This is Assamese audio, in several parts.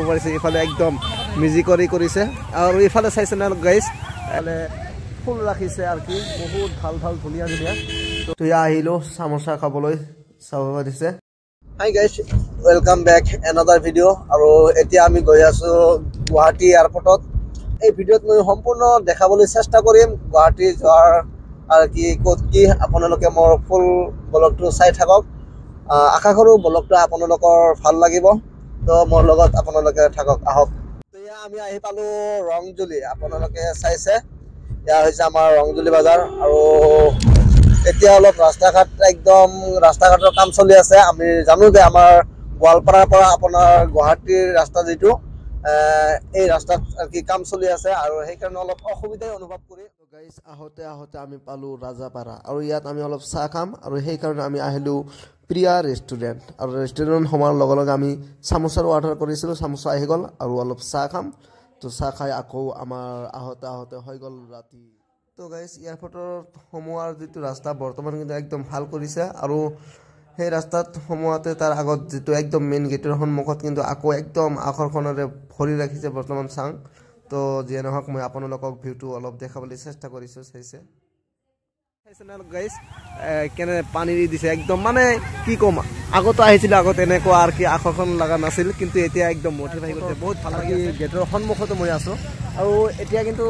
পাৰিছে ইফালে একদম মিউজিকৰি কৰিছে আৰু ইফালে চাইছে না গাইজ এলে ফুল ৰাখিছে আৰু কি বহুত ভাল ভাল ধুনীয়া ধুনীয়া তো আহিলো সামোসা খাবলৈ চাব দিছে hi guys welcome back another video আৰু এতিয়া আমি গৈ আছো গুৱাহাটী এয়াৰপৰ্টত এই ভিডিওত মই সম্পূৰ্ণ দেখাবলৈ চেষ্টা কৰিম গুৱাহাটী যোৱাৰ আৰু কি ক'ত কি আপোনালোকে মোৰ ফুল ব্লগটো চাই থাকক আশা কৰো ব্লগটো আপোনালোকৰ ভাল লাগিব তো মোৰ লগত আপোনালোকে থাকক আহক তো আমি আহি পালো ৰংজুলি আপোনালোকে চাইছে ইয়া হৈছে আমাৰ ৰংজুলি বাজাৰ আৰু এতিয়া অলপ ৰাস্তাঘাট একদম ৰাস্তাঘাটৰ কাম চলি আছে আমি জানো যে আমাৰ গোৱালপাৰাৰ পৰা আপোনাৰ গুৱাহাটীৰ ৰাস্তা যেটো এই ৰাস্তাত কি কাম চলি আছে আৰু সেই কাৰণে অলপ অসুবিধা অনুভৱ কৰি গাইস আহতে আমি পালো ৰাজাপাৰা আৰু ইয়াত আমি অলপ চাহ খাম আৰু সেই কাৰণে আমি আহিলো প্ৰিয়া ৰেষ্টুৰেণ্ট আৰু ৰেষ্টুৰেণ্ট হোৱাৰ লগে লগে আমি সামোসাৰ অৰ্ডাৰ কৰিছিলো সামোসা আহি গ'ল আৰু অলপ চাহ খাম তো চাহ খাই আকৌ আমাৰ আহতে হৈ গ'ল ৰাতি তো গাইস এয়াৰপৰ্টৰ সোমোৱাৰ যেটো ৰাস্তা বৰ্তমান কিন্তু একদম ভাল কৰিছে আৰু সেই ৰাস্তাত সোমোৱাতে তাৰ আগত যেটো একদম মেইন গেটৰ সন্মুখত কিন্তু আকৌ একদম আকৰ্ষণৰে ভৰি ৰাখিছে বৰ্তমান চাং তো যে নহক মই আপোনালোকক ভিউটো অলপ দেখাবলৈ চেষ্টা কৰিছো চাইছে না গাইস কেনে পানী দিছে একদম মানে কি কম আগত আহিছিল আগত এনেকুৱা আৰ কি আকৰ্ষণ লাগা নাছিল কিন্তু এতিয়া একদম মোটিফাই কৰিছে বহুত ভাল লাগি গেটৰ সন্মুখতে মই আছো আৰু এতিয়া কিন্তু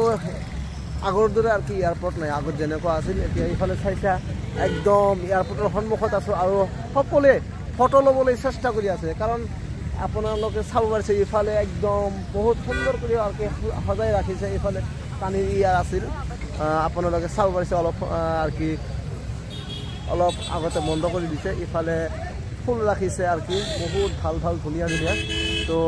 আগৰ দৰে আৰ কি এয়াৰপোৰ্ট নাই আগত যেনেকুৱা আছিল এতিয়া ইফালে চাইছা একদম এয়াৰপোৰ্টৰ সন্মুখত আছো আৰু সকলোৱে ফটো ল'বলৈ চেষ্টা কৰি আছে কাৰণ আপোনালোকে চাব পাৰিছে ইফালে একদম বহুত সুন্দৰ কৰি আৰ কি সজাই ৰাখিছে ইফালে পানীৰ ইয়াৰ আছিল আপোনালোকে চাব পাৰিছে অলপ আৰ কি অলপ আগতে বন্ধ কৰি দিছে ইফালে ফুল ৰাখিছে আৰ কি বহুত ভাল ভাল ধুনীয়া ধুনীয়া তো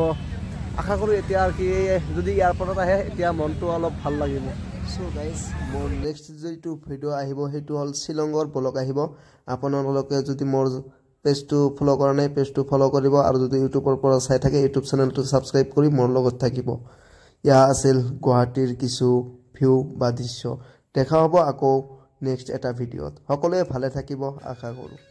আশা কৰো এতিয়া আৰ কি যদি এয়াৰপোৰ্টত আহে এতিয়া মনটো অলপ ভাল লাগিব সো গাইস মোৰ নেক্সট যেটো ভিডিও আহিব হেতু হল শিলংৰ ব্লগ আহিব আপোনালোকে যদি মোৰ পেজটো ফলো কৰা নাই পেজটো ফলো কৰিব আৰু যদি ইউটিউবৰ পৰা চাই থাকে ইউটিউব চেনেলটো সাবস্ক্ৰাইব কৰি মোৰ লগত থাকিব ইয়া আছিল গুৱাহাটীৰ কিছু ভিউ বা দৃশ্য দেখা হ'ব আকৌ নেক্সট এটা ভিডিওত সকলোৱে ভালে থাকিব আশা কৰো